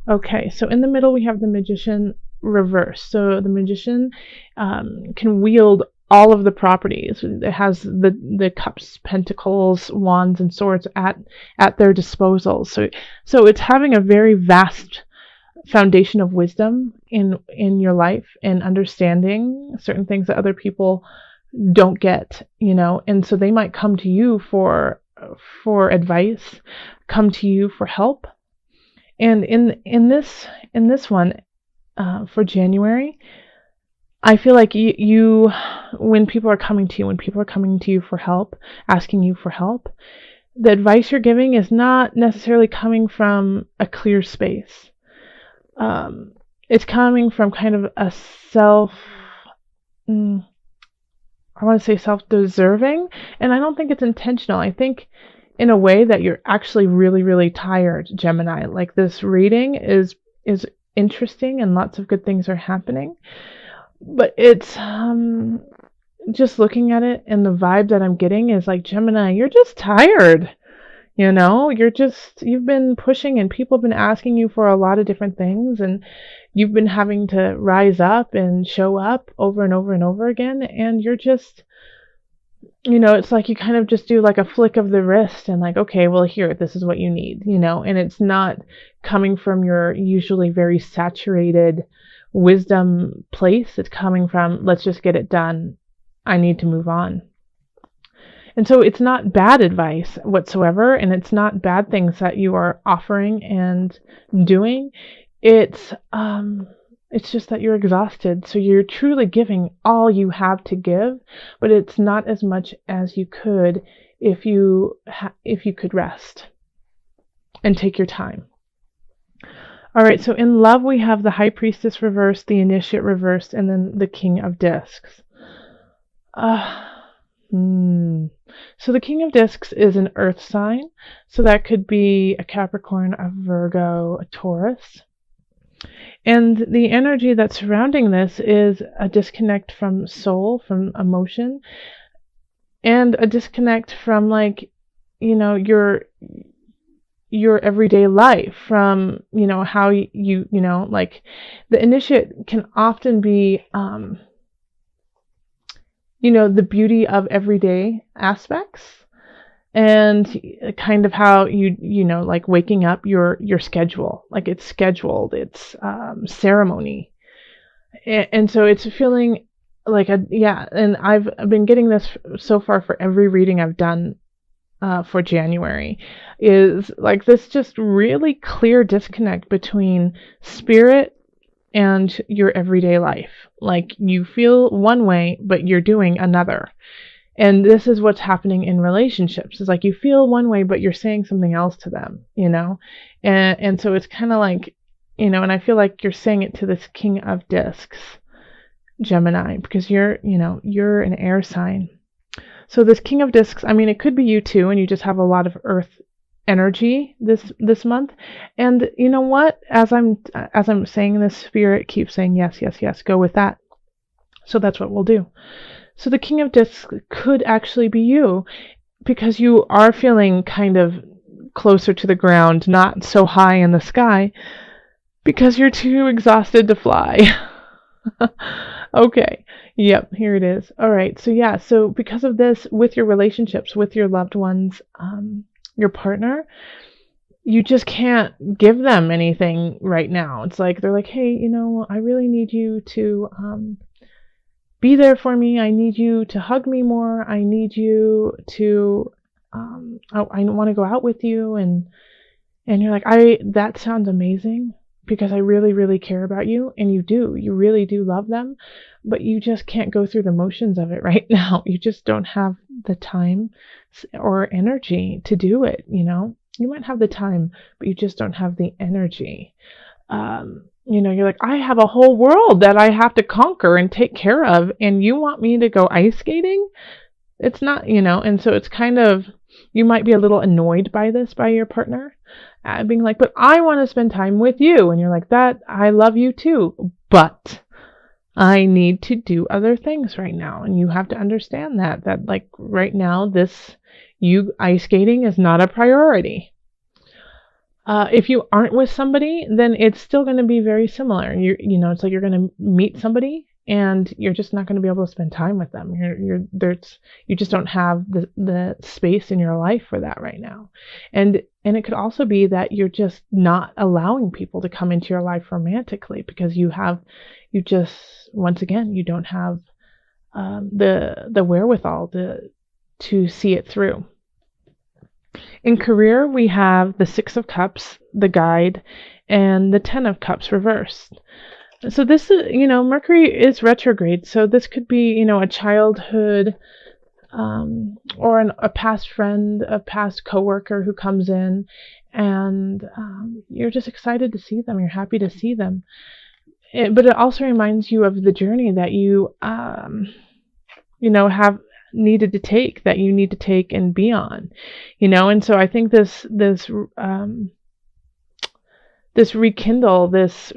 Okay, so in the middle we have the Magician reverse. So the Magician can wield all of the properties. It has the cups, pentacles, wands, and swords at their disposal. So it's having a very vast foundation of wisdom in your life and understanding certain things that other people don't get, and so they might come to you for advice, come to you for help. And in this one, for January, I feel like you when people are coming to you for help, asking you for help, the advice you're giving is not necessarily coming from a clear space. It's coming from kind of a I want to say self-deserving, and I don't think it's intentional. I think in a way that you're actually really, really tired, Gemini. Like, this reading is interesting and lots of good things are happening, but it's just looking at it, and the vibe that I'm getting is like, Gemini, you're just tired. You've been pushing, and people have been asking you for a lot of different things, and you've been having to rise up and show up over and over and over again, and you're just, it's like you kind of just do like a flick of the wrist and like, okay, well, here, this is what you need, and it's not coming from your usually very saturated wisdom place. It's coming from, let's just get it done. I need to move on. And so it's not bad advice whatsoever, and it's not bad things that you are offering and doing. It's just that you're exhausted, so you're truly giving all you have to give, but it's not as much as you could if you could rest and take your time. All right, so in love we have the High Priestess reversed, the Initiate reversed, and then the King of Discs. So the King of Discs is an earth sign, so that could be a Capricorn, a Virgo, a Taurus. And the energy that's surrounding this is a disconnect from soul, from emotion, and a disconnect from, like, your everyday life, from, how you like, the Initiate can often be the beauty of everyday aspects, and kind of how like waking up, your schedule, like it's scheduled, it's ceremony, and so it's feeling like and I've been getting this so far for every reading I've done for January, is like this just really clear disconnect between spirit and your everyday life. Like, you feel one way, but you're doing another. And this is what's happening in relationships. It's like you feel one way, but you're saying something else to them, And so it's kind of like, and I feel like you're saying it to this King of Discs, Gemini, because you're an air sign. So this King of Discs, I mean, it could be you too, and you just have a lot of earth energy this month. And you know what, as I'm saying this, spirit keeps saying yes, yes, yes, go with that. So that's what we'll do. So the King of Discs could actually be you, because you are feeling kind of closer to the ground, not so high in the sky, because you're too exhausted to fly. Okay, yep, here it is. All right, so because of this, with your relationships, with your loved ones, your partner, you just can't give them anything right now. It's like they're like, hey, I really need you to be there for me. I need you to hug me more. I need you to I want to go out with you, and you're like, that sounds amazing, because I really, really care about you, and you really do love them, but you just can't go through the motions of it right now. You just don't have the time or energy to do it. You might have the time, but you just don't have the energy. You're like, I have a whole world that I have to conquer and take care of, and you want me to go ice skating? It's not, and so it's kind of, you might be a little annoyed by this, by your partner, being like, but I want to spend time with you. And you're like, that, I love you too, but I need to do other things right now. And you have to understand that like right now, you ice skating is not a priority. If you aren't with somebody, then it's still going to be very similar. It's like you're going to meet somebody and you're just not going to be able to spend time with them. You just don't have the space in your life for that right now. And it could also be that you're just not allowing people to come into your life romantically because once again, you don't have the wherewithal to see it through. In career, we have the Six of Cups, the Guide, and the Ten of Cups reversed. So this is, Mercury is retrograde. So this could be, a childhood or a past friend, a past coworker who comes in, and you're just excited to see them. You're happy to see them. But it also reminds you of the journey that you, have needed to take, that you need to take and be on, and so I think this rekindle, this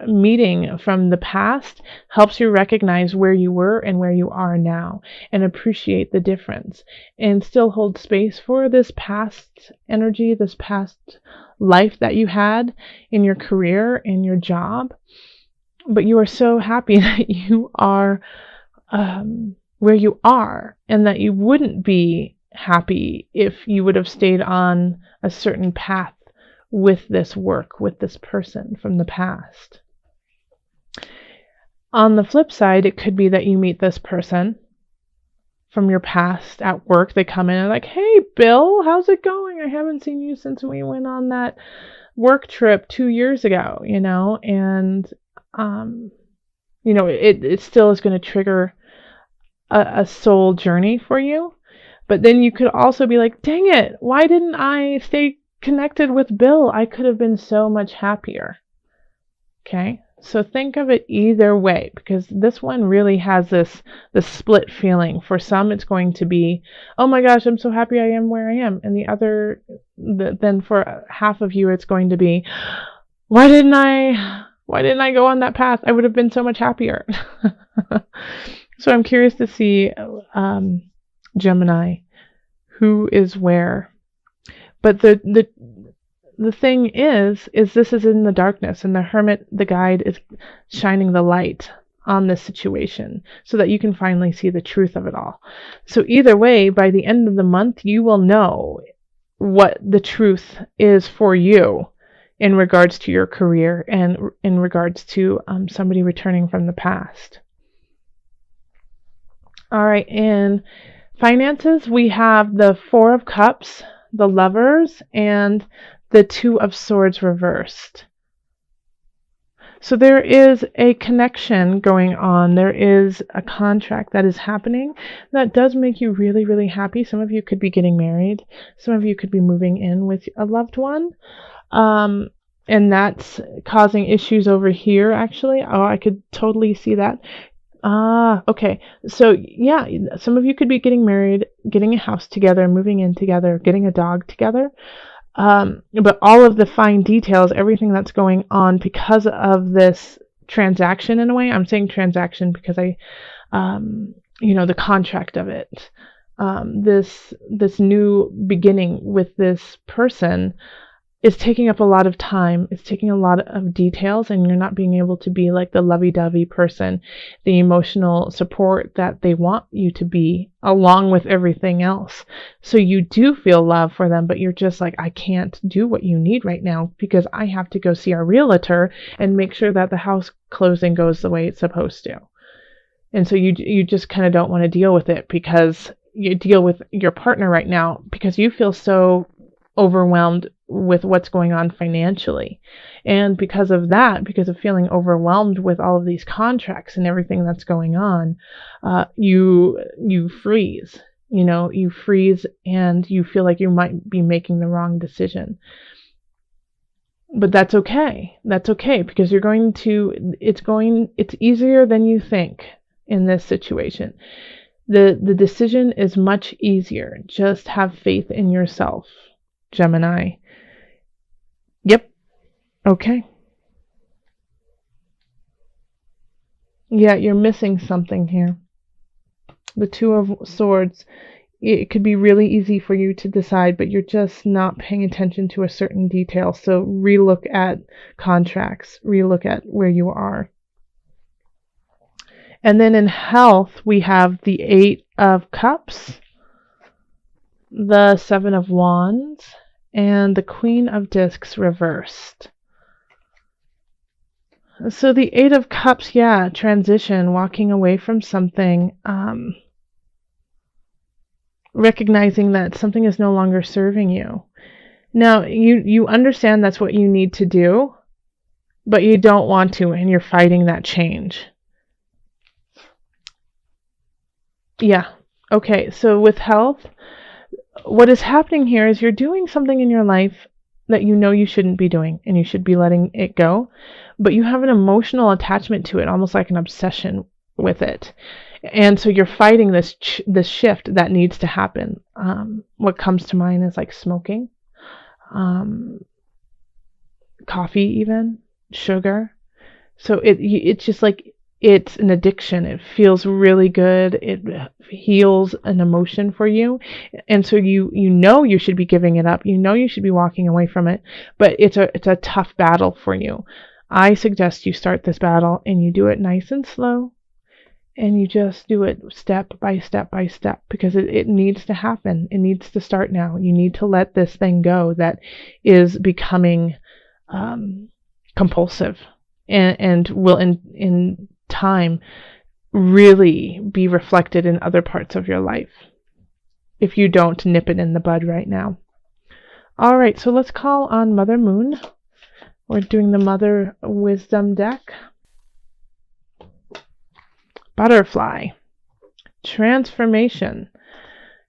meeting from the past helps you recognize where you were and where you are now and appreciate the difference and still hold space for this past energy, this past life that you had in your career, in your job. But you are so happy that you are where you are, and that you wouldn't be happy if you would have stayed on a certain path with this work, with this person from the past. On the flip side, it could be that you meet this person from your past at work. They come in and like, hey, Bill, how's it going? I haven't seen you since we went on that work trip 2 years ago, and, it still is going to trigger a soul journey for you. But then you could also be like, dang it, why didn't I stay connected with Bill? I could have been so much happier. Okay, so think of it either way, because this one really has this split feeling. For some, it's going to be, oh my gosh, I'm so happy I am where I am. And then for half of you, it's going to be, why didn't I go on that path? I would have been so much happier. So I'm curious to see, Gemini, who is where. But the thing is this is in the darkness, and the Hermit, the Guide, is shining the light on this situation so that you can finally see the truth of it all. So either way, by the end of the month, you will know what the truth is for you in regards to your career and in regards to somebody returning from the past. All right, in finances, we have the Four of Cups, the Lovers, and the Two of Swords reversed. So there is a connection going on. There is a contract that is happening that does make you really, really happy. Some of you could be getting married. Some of you could be moving in with a loved one. And that's causing issues over here, actually. Oh, I could totally see that. Okay. So yeah, some of you could be getting married, getting a house together, moving in together, getting a dog together. But all of the fine details, everything that's going on because of this transaction, in a way, I'm saying transaction because the contract of it, this new beginning with this person is taking up a lot of time. It's taking a lot of details, and you're not being able to be like the lovey-dovey person, the emotional support that they want you to be, along with everything else. So you do feel love for them, but you're just like, I can't do what you need right now because I have to go see our realtor and make sure that the house closing goes the way it's supposed to. And so you just kind of don't want to deal with it, because you deal with your partner right now because you feel so overwhelmed with what's going on financially. And because of that, because of feeling overwhelmed with all of these contracts and everything that's going on, you freeze. You freeze and you feel like you might be making the wrong decision. But that's okay. That's okay, because it's easier than you think in this situation. The decision is much easier. Just have faith in yourself, Gemini. Yep. Okay. Yeah, you're missing something here. The Two of Swords. it could be really easy for you to decide, but you're just not paying attention to a certain detail. So relook at contracts, relook at where you are. And then in health, we have the 8 of Cups, the 7 of Wands, and the Queen of Discs reversed. So the 8 of Cups, yeah, transition, walking away from something, recognizing that something is no longer serving you. Now, you understand that's what you need to do, but you don't want to, and you're fighting that change. Yeah. Okay, so with health, what is happening here is you're doing something in your life that you know you shouldn't be doing, and you should be letting it go, but you have an emotional attachment to it, almost like an obsession with it. And so you're fighting this shift that needs to happen. What comes to mind is like smoking, coffee, even sugar. So it's just like it's an addiction. It feels really good. It heals an emotion for you, and so you know you should be giving it up. You know you should be walking away from it, but it's a tough battle for you. I suggest you start this battle and you do it nice and slow. And you just do it step by step by step, because it needs to happen. It needs to start now. You need to let this thing go that is becoming compulsive and will in time really be reflected in other parts of your life if you don't nip it in the bud right now. All right, so let's call on Mother Moon. We're doing the Mother Wisdom deck. Butterfly, transformation.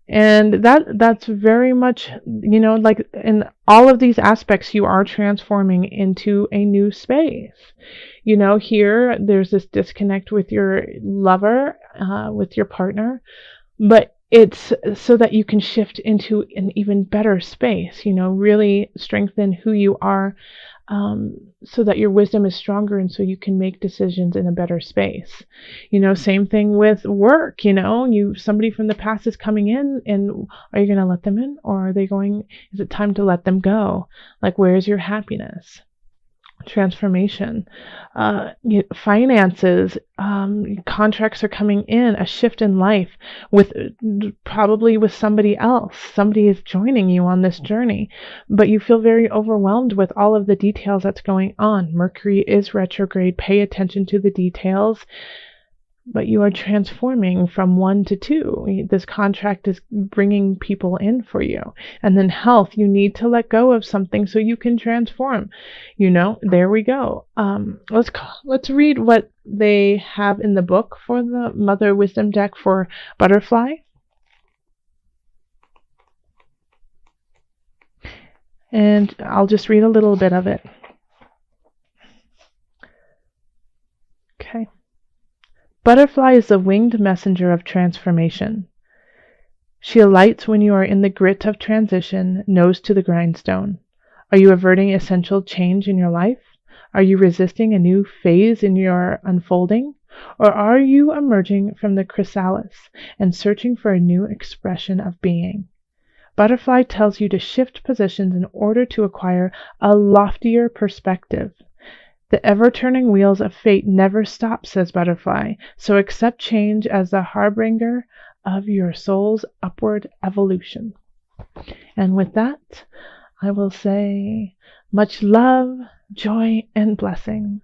And that's very much, like in all of these aspects, you are transforming into a new space. Here there's this disconnect with your lover, with your partner, but it's so that you can shift into an even better space, really strengthen who you are, so that your wisdom is stronger, and so you can make decisions in a better space. Same thing with work. Somebody from the past is coming in, and are you going to let them in, or are they going? Is it time to let them go? Like, where's your happiness? Transformation, finances, contracts are coming in, a shift in life probably with somebody else. Somebody is joining you on this journey, but you feel very overwhelmed with all of the details that's going on. Mercury is retrograde. Pay attention to the details. But you are transforming from 1 to 2. This contract is bringing people in for you. And then health, you need to let go of something so you can transform. There we go. Let's read what they have in the book for the Mother Wisdom deck for Butterfly. And I'll just read a little bit of it. Okay. Butterfly is the winged messenger of transformation. She alights when you are in the grit of transition, nose to the grindstone. Are you averting essential change in your life? Are you resisting a new phase in your unfolding? Or are you emerging from the chrysalis and searching for a new expression of being? Butterfly tells you to shift positions in order to acquire a loftier perspective. The ever-turning wheels of fate never stop, says Butterfly, so accept change as the harbinger of your soul's upward evolution. And with that, I will say much love, joy, and blessings.